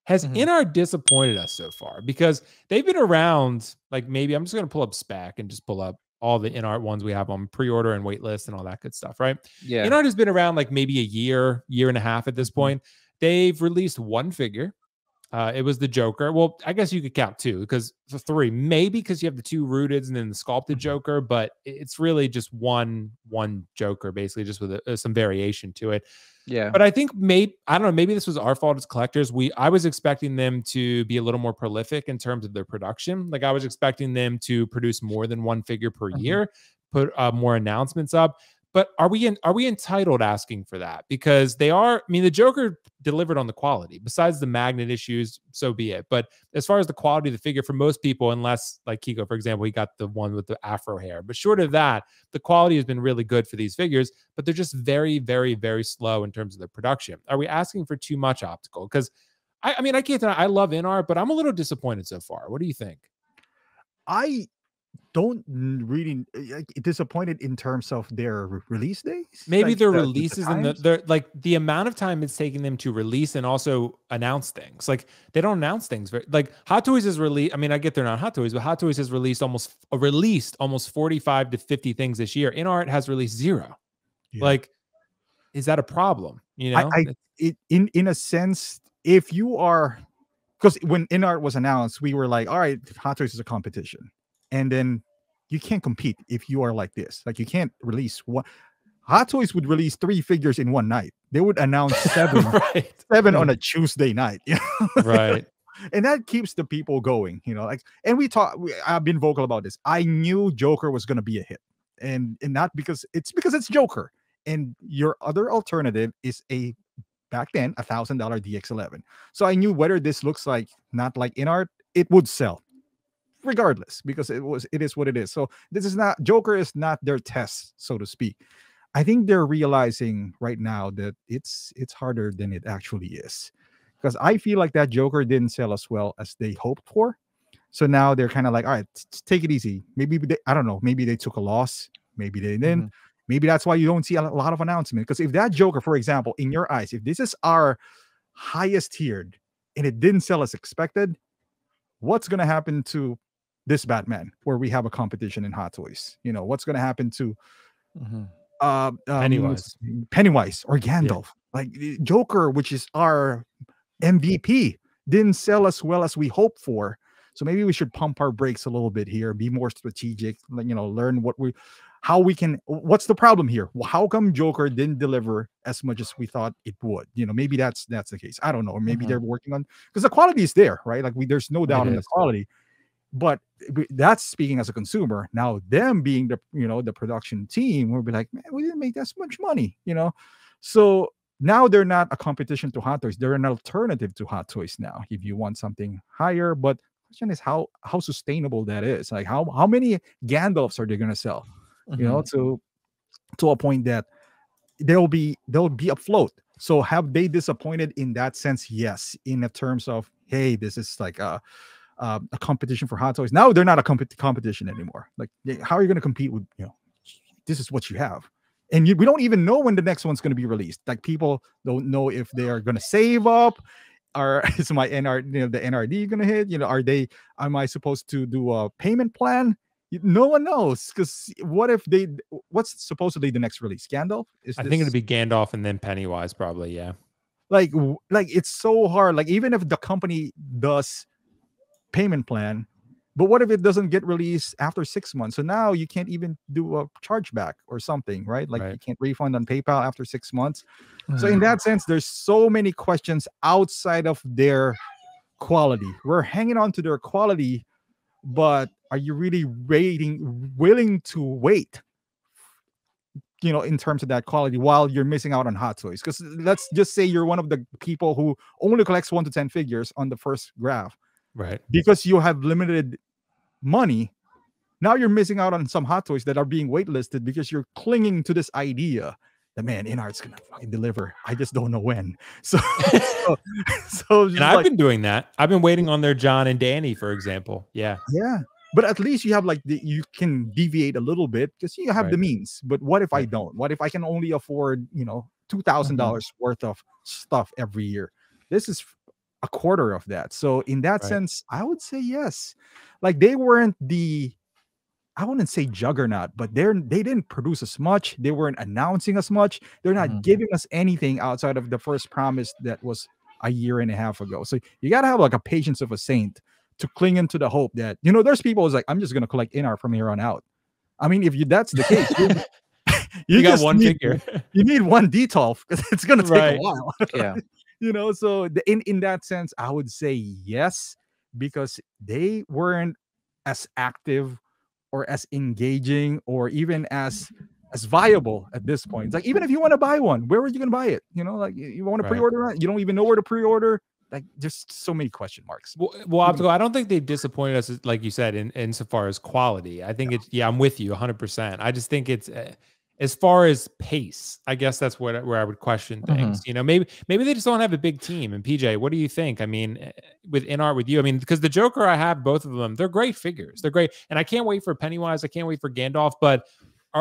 Has InArt disappointed us so far? Because they've been around, like maybe I'm just going to pull up Spec and just pull up all the InArt ones we have on pre-order and waitlist and all that good stuff, right? Yeah. InArt has been around like maybe a year and a half at this point. They've released one figure. It was the Joker. well, I guess you could count two, because three, maybe, because you have the two rooteds and then the sculpted Joker, but it's really just one Joker, basically, just with some variation to it. Yeah. But I think I don't know, maybe this was our fault as collectors. I was expecting them to be a little more prolific in terms of their production. Like, I was expecting them to produce more than one figure per year, put more announcements up. But are we entitled asking for that? Because they are, I mean, the Joker delivered on the quality. Besides the magnet issues, so be it. But as far as the quality of the figure, for most people, unless like Kiko, for example, he got the one with the afro hair. But short of that, the quality has been really good for these figures, but they're just very, very, very slow in terms of their production. Are we asking for too much optical? Because I mean, I can't deny, I love InArt, but I'm a little disappointed so far. What do you think? I don't really disappointed in terms of their release days. Maybe like their releases and they're like the amount of time it's taking them to release and also announce things. Like, they don't announce things like Hot Toys has released. I mean, I get they're not Hot Toys, but Hot Toys has released almost 45 to 50 things this year. InArt has released 0. Yeah. Like, is that a problem? You know, in a sense, if you are, because when InArt was announced, we were like, all right, Hot Toys is a competition. And then you can't compete if you are like this. Like, you can't release one. Hot Toys would release 3 figures in one night. They would announce 7, right. 7 on a Tuesday night. Right. And that keeps the people going, you know. Like, and I've been vocal about this. I knew Joker was going to be a hit, and not because it's Joker. And your other alternative is back then $1,000 DX11. So I knew whether this looks like not like InArt, it would sell regardless, because it is what it is. So this is not, Joker is not their test, so to speak. I think they're realizing right now that it's harder than it actually is, because I feel like that Joker didn't sell as well as they hoped for. So now they're kind of like, all right, take it easy. Maybe I don't know, maybe they took a loss, maybe they didn't. Maybe that's why you don't see a lot of announcements. Because if that Joker, for example, in your eyes, if this is our highest tiered and it didn't sell as expected, what's going to happen to this Batman, where we have a competition in Hot Toys? You know, what's going to happen to Pennywise or Gandalf? Like, Joker, which is our MVP, didn't sell as well as we hoped for. So maybe we should pump our brakes a little bit here, be more strategic, you know, learn what's the problem here? How come Joker didn't deliver as much as we thought it would? You know, maybe that's the case. I don't know. Or maybe they're working on, because the quality is there, right? Like, there's no doubt in the quality. But that's speaking as a consumer. Now, them being the production team, we'll be like, man, we didn't make that much money, you know. So now they're not a competition to Hot Toys. They're an alternative to Hot Toys now, if you want something higher. But the question is how sustainable that is. Like, how many Gandalfs are they going to sell? You know, to a point that they'll be afloat. So have they disappointed in that sense? Yes, in the terms of, hey, this is like a competition for Hot Toys. Now they're not a competition anymore. Like, how are you going to compete with, you know, this is what you have, and we don't even know when the next one's going to be released. Like, people don't know if they are going to save up, or is my NR, you know, the NRD going to hit? You know, am I supposed to do a payment plan? No one knows, because what's supposedly the next release? Gandalf? I think it'd be Gandalf and then Pennywise, probably. Yeah. Like it's so hard. Like, even if the company does payment plan, but what if it doesn't get released after 6 months? So now you can't even do a chargeback or something, right? Like, you can't refund on PayPal after 6 months. So in that sense, there's so many questions outside of their quality. We're hanging on to their quality, but are you really willing to wait, you know, in terms of that quality, while you're missing out on Hot Toys? Because let's just say you're one of the people who only collects 1 to 10 figures on the first graph, right? Because you have limited money. Now you're missing out on some Hot Toys that are being waitlisted because you're clinging to this idea that, man, InArt's gonna fucking deliver. I just don't know when. So and I've been doing that. I've been waiting on their John and Danny, for example. Yeah. But at least you have, like, you can deviate a little bit because you have the means. But what if I don't? What if I can only afford, you know, $2,000 worth of stuff every year? This is a quarter of that. So in that Right. sense, I would say yes. Like they weren't the, I wouldn't say juggernaut, but they didn't produce as much. They weren't announcing as much. They're not giving us anything outside of the first promise that was a year and a half ago. So you gotta have like a patience of a saint to cling into the hope that, you know, there's people who's like, I'm just gonna collect InArt from here on out. I mean, if you that's the case, you got just one need, figure. you need one detolf because it's gonna take Right. a while. Yeah. You know, so in that sense, I would say yes, because they weren't as active or as engaging or even as viable at this point. It's like, even if you want to buy one, where are you going to buy it? You know, like you want to Right. pre-order it, you don't even know where to pre-order. Like, just so many question marks. Well, Optical, I don't think they've disappointed us, like you said, in insofar as quality. I think it's, I'm with you 100%. I just think it's as far as pace, I guess that's where I would question things. You know, maybe they just don't have a big team. And PJ, what do you think? I mean, with InArt with you, I mean, because the Joker, I have both of them. They're great figures. They're great, and I can't wait for Pennywise. I can't wait for Gandalf. But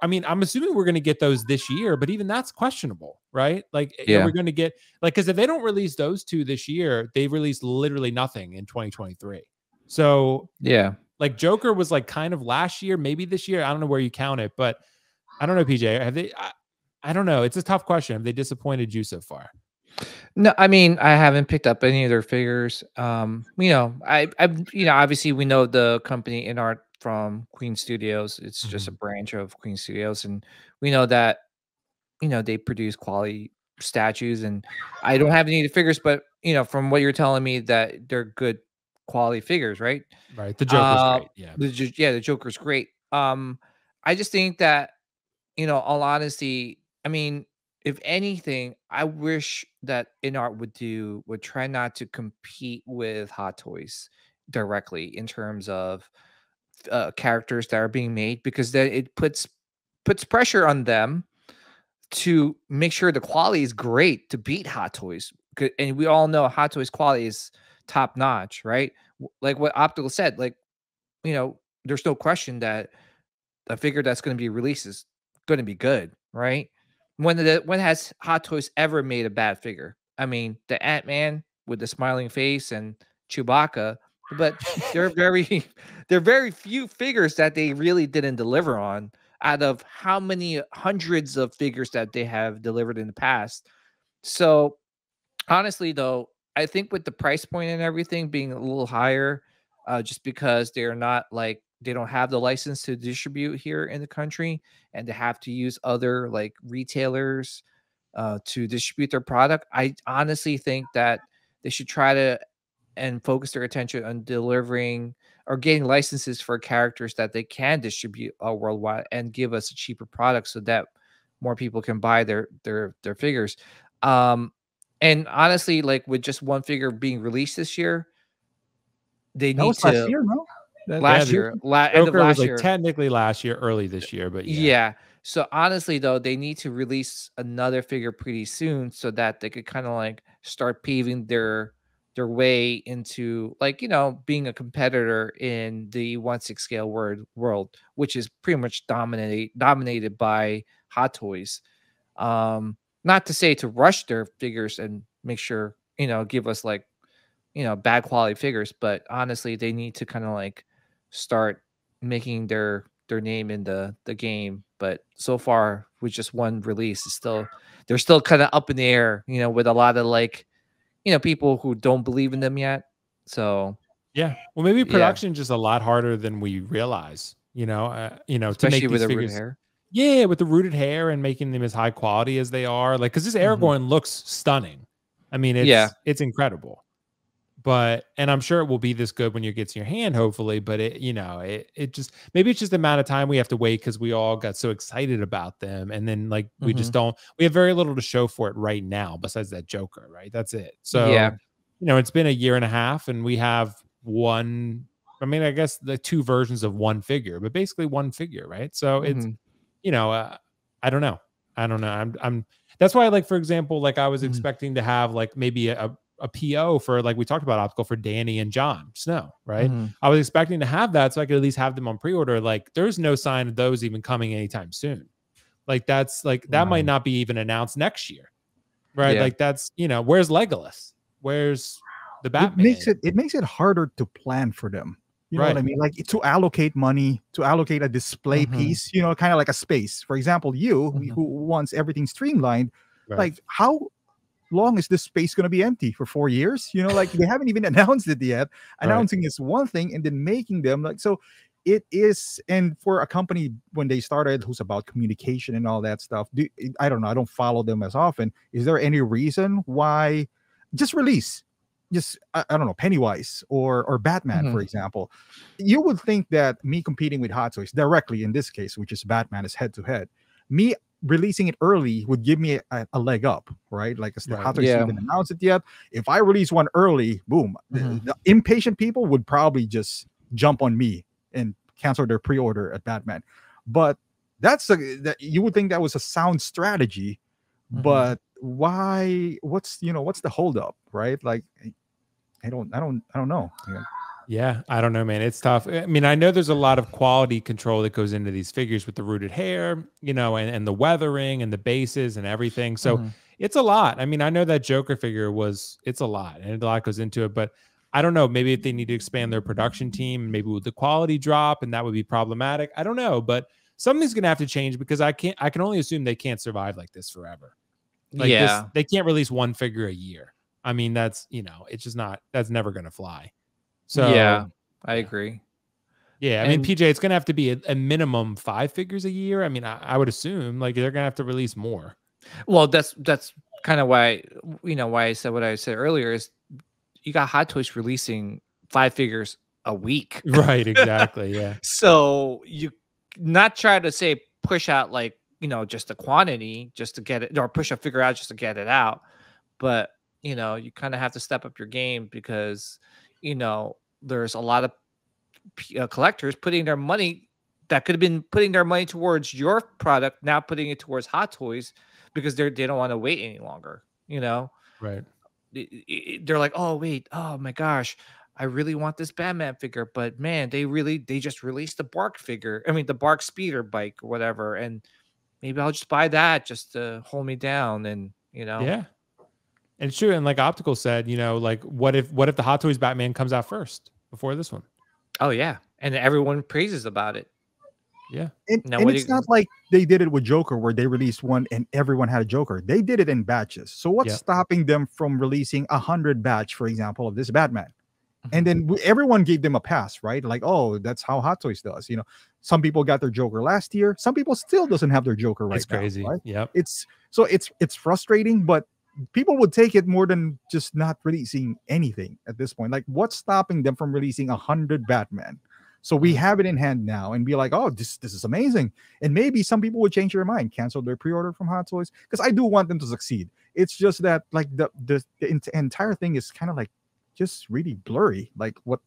I mean, I'm assuming we're going to get those this year, but even that's questionable, right? Like, are we going to get, like, because if they don't release those two this year, they released literally nothing in 2023. So Yeah, like Joker was like kind of last year, maybe this year. I don't know where you count it, but I don't know, PJ. Have they? I don't know. It's a tough question. Have they disappointed you so far? no, I mean, I haven't picked up any of their figures. You know, you know, obviously we know the company InArt from Queen Studios. It's just a branch of Queen Studios, and we know that, you know, they produce quality statues. And I don't have any of the figures, but you know, from what you're telling me, that they're good quality figures, right? Right. The Joker's great. Yeah. The Joker's great. I just think that, you know, all honesty, I mean, if anything, I wish that InArt would try not to compete with Hot Toys directly in terms of characters that are being made, because then it puts pressure on them to make sure the quality is great to beat Hot Toys. And we all know Hot Toys quality is top notch, right? Like what Optical said, like, you know, there's no question that a figure that's going to be released is going to be good, right? When has Hot Toys ever made a bad figure? I mean, the Ant-Man with the smiling face and Chewbacca, but there are very there are very few figures that they really didn't deliver on out of how many hundreds of figures that they have delivered in the past. So honestly, though, I think with the price point and everything being a little higher, just because they're not like, they don't have the license to distribute here in the country, and they have to use other like retailers to distribute their product. I honestly think that they should try to and focus their attention on delivering or getting licenses for characters that they can distribute worldwide and give us a cheaper product so that more people can buy their figures. Um, and honestly, like with just one figure being released this year, they That need was last to year, no? last year, end of Joker was last like year. technically last year, early this year, but yeah. Yeah. So honestly, though, they need to release another figure pretty soon so that they could kind of like start paving their way into, like, you know, being a competitor in the 1/6 scale world, which is pretty much dominated by Hot Toys. Not to say to rush their figures and make sure, you know, give us like, you know, bad quality figures, but honestly, they need to kind of like start making their name in the game. But so far, with just one release, it's still they're still kind of up in the air, you know, with a lot of like, you know, people who don't believe in them yet. So Yeah. Well, maybe yeah, production just a lot harder than we realize, to especially make with these the rooted figures. hair. Yeah, with the rooted hair and making them as high quality as they are. Like, because this Aragorn looks stunning. I mean, Yeah. it's incredible. And I'm sure it will be this good when you get to your hand, hopefully. But it just, maybe it's just the amount of time we have to wait because we all got so excited about them. And then like we just don't, we have very little to show for it right now, besides that Joker, right? That's it. Yeah. So, it's been a year and a half and we have one, I mean, I guess the two versions of one figure, but basically one figure, right? So it's, I don't know. I'm that's why, like, for example, like I was expecting to have like maybe a PO for, like we talked about, Optical, for Danny and Jon Snow, right? I was expecting to have that so I could at least have them on pre-order. Like, there's no sign of those even coming anytime soon. Like, that's like, that might not be even announced next year, right? Yeah. Like, that's, where's Legolas? Where's the Batman. It makes it harder to plan for them. You know what I Right. mean? Like to allocate money, to allocate a display piece, you know, kind of like a space. For example, who wants everything streamlined, Right. like how long is this space going to be empty for 4 years? You know, like they haven't even announced it yet. Announcing is one thing, and then making them like so. It is, and for a company when they started, who's about communication and all that stuff. I don't know. I don't follow them as often. Is there any reason why just release? Just I don't know, Pennywise or Batman, for example. You would think that me competing with Hot Toys directly in this case, which is Batman, is head to head. Me releasing it early would give me a leg up, right? Like the Hot Toys didn't announce it yet. If I release one early, boom, the impatient people would probably just jump on me and cancel their pre-order at Batman. But that you would think that was a sound strategy, but why? What's the holdup, right? Like I don't know. Yeah, I don't know, man. It's tough. I mean, I know there's a lot of quality control that goes into these figures with the rooted hair, and the weathering and the bases and everything. So it's a lot. I mean, I know that Joker figure it's a lot, and a lot goes into it, but I don't know. Maybe if they need to expand their production team, maybe with the quality drop, and that would be problematic. I don't know, but something's going to have to change because I can only assume they can't survive like this forever. Like this, they can't release one figure a year. I mean, that's, it's just that's never going to fly. So yeah, I agree. Yeah, I mean, PJ, it's going to have to be a minimum 5 figures a year. I mean, I would assume like they're going to have to release more. Well, that's kind of why, why I said what I said earlier is you got Hot Toys releasing 5 figures a week. Right, exactly, yeah. So you not try to say push out like, just the quantity just to get it, or push a figure out just to get it out. But, you kind of have to step up your game because there's a lot of collectors putting their money that could have been putting their money towards your product, now putting it towards Hot Toys because they don't want to wait any longer. Right. They're like, oh wait, oh my gosh, I really want this Batman figure, but man, they just released the Bark figure. I mean, the Bark speeder bike or whatever, and maybe I'll just buy that just to hold me down. And yeah. And it's true. And like Optical said, like what if the Hot Toys Batman comes out first before this one? Oh yeah, and everyone praises about it. Yeah. And it's not like they did it with Joker where they released one and everyone had a Joker. They did it in batches. So what's stopping them from releasing 100 batch, for example, of this Batman? And then everyone gave them a pass, right? Like, oh, that's how Hot Toys does. Some people got their Joker last year. Some people still doesn't have their Joker right now. It's crazy. Right? Yep. It's frustrating, but people would take it more than just not releasing anything at this point. Like, what's stopping them from releasing 100 Batman? So we have it in hand now and be like, oh, this is amazing. And maybe some people would change their mind, cancel their pre-order from Hot Toys, because I do want them to succeed. It's just that like the entire thing is kind of like just really blurry, like what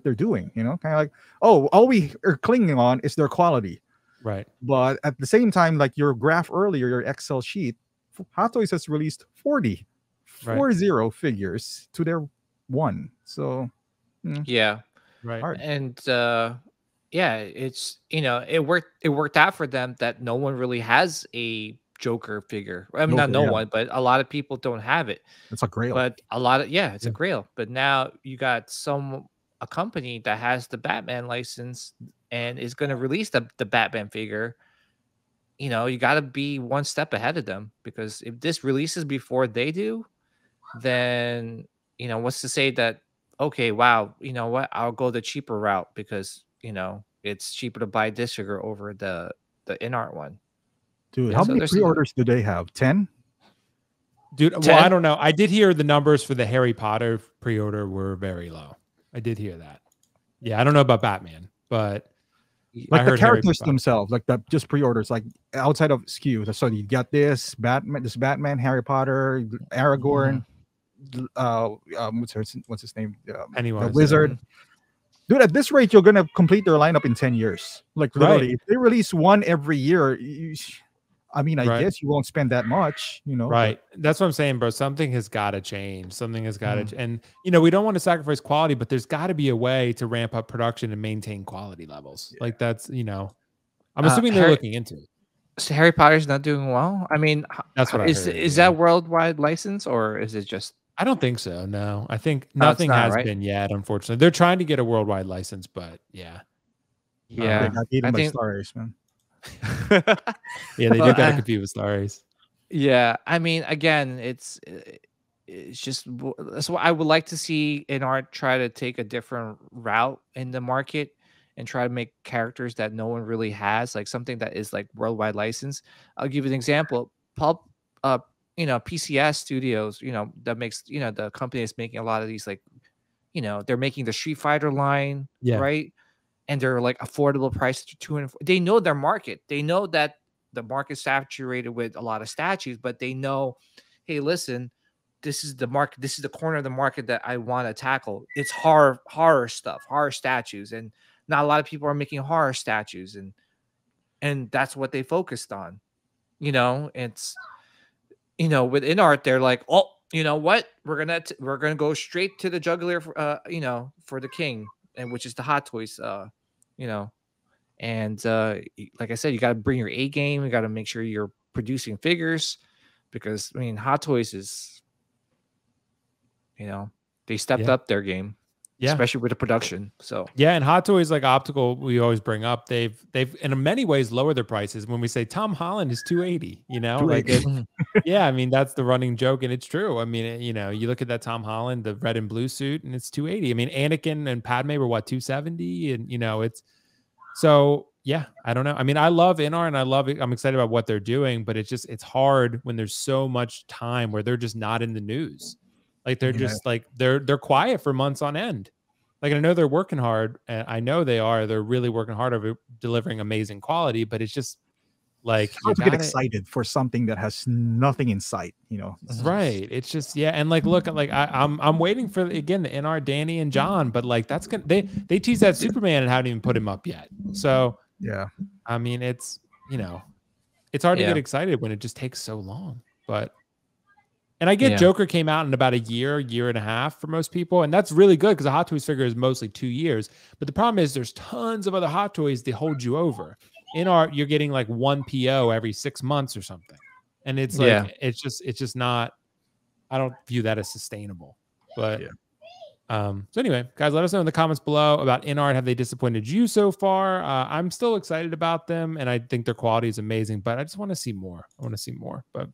they're doing, kind of like, oh, all we are clinging on is their quality. Right. But at the same time, like your graph earlier, your Excel sheet, Hot Toys has released 40 figures to their one. So yeah. Right. Hard. And yeah, it's it worked out for them that no one really has a Joker figure. I mean, not no one, but a lot of people don't have it. It's a grail. But it's a grail. But now you got a company that has the Batman license and is going to release the Batman figure. You got to be one step ahead of them, because if this releases before they do, then what's to say that, okay, wow, you know what, I'll go the cheaper route because it's cheaper to buy this figure over the InArt one. Dude, how many pre-orders do they have? 10? Dude, 10? Well, I don't know. I did hear the numbers for the Harry Potter pre-order were very low. I did hear that. Yeah, I don't know about Batman, but like the characters themselves, like the just pre-orders, like outside of SKU. So you got this Batman, Harry Potter, Aragorn, what's his name? Pennywise, the Wizard. Dude, at this rate, you're gonna complete their lineup in 10 years. Like literally, if they release one every year, I guess you won't spend that much, Right. That's what I'm saying, bro. Something has got to change. Something has got to, and we don't want to sacrifice quality, but there's got to be a way to ramp up production and maintain quality levels. Like that's, I'm assuming they're looking into it. So Harry Potter's not doing well. I mean, that's what I heard. Is that worldwide license or is it just? I don't think so. No, I think No, it's nothing not, has right? been yet. Unfortunately, they're trying to get a worldwide license, but yeah, They Yeah, got eaten I by think. Star Ace, man. yeah, they do Well, got to compete with Star Ace. yeah, I mean, again, it's just that's what I would like to see InArt try to take a different route in the market and try to make characters that no one really has, like something that is like worldwide license. I'll give you an example. Pulp, PCS Studios, that makes, the company is making a lot of these, like, they're making the Street Fighter line, Yeah, right? And they're like affordable prices to 200. They know their market. They know that the market's saturated with a lot of statues, but they know, hey, listen, this is the market. This is the corner of the market that I want to tackle. It's horror stuff, horror statues, and not a lot of people are making horror statues, and that's what they focused on. It's with InArt, they're like, oh, you know what? We're gonna go straight to the jugular, for the king, and which is the Hot Toys, you know, and like I said, you got to bring your A game. You got to make sure you're producing figures, because I mean, Hot Toys is, they stepped yeah, up their game, yeah. especially with the production. So Yeah, and Hot Toys like optical, we always bring up. They've in many ways lowered their prices. When we say Tom Holland is 280, like 280. it. Yeah, I mean that's the running joke, and it's true. I mean, you look at that Tom Holland, the red and blue suit, and it's 280. I mean, Anakin and Padme were what 270, and it's so yeah. I don't know. I mean, I love InArt and I love it. I'm excited about what they're doing, but it's hard when there's so much time where they're just not in the news. Like they're Yeah. just like they're quiet for months on end. Like I know they're working hard, and I know they are. They're really working hard over delivering amazing quality, but it's just like It's you hard to get got it excited for something that has nothing in sight. right. It's just yeah, and like look, like I'm waiting for again the NR Danny and John, but like that's gonna they teased that Superman and haven't even put him up yet. So Yeah. I mean, it's it's hard to Yeah. get excited when it just takes so long, but. And I get Yeah. Joker came out in about a year and a half for most people. And that's really good because a Hot Toys figure is mostly 2 years. But the problem is there's tons of other Hot Toys that hold you over. InArt, you're getting like one PO every 6 months or something. And it's like, Yeah. it's just not, I don't view that as sustainable. But Yeah. so anyway, guys, let us know in the comments below about InArt. Have they disappointed you so far? I'm still excited about them. And I think their quality is amazing, but I just want to see more. I want to see more. But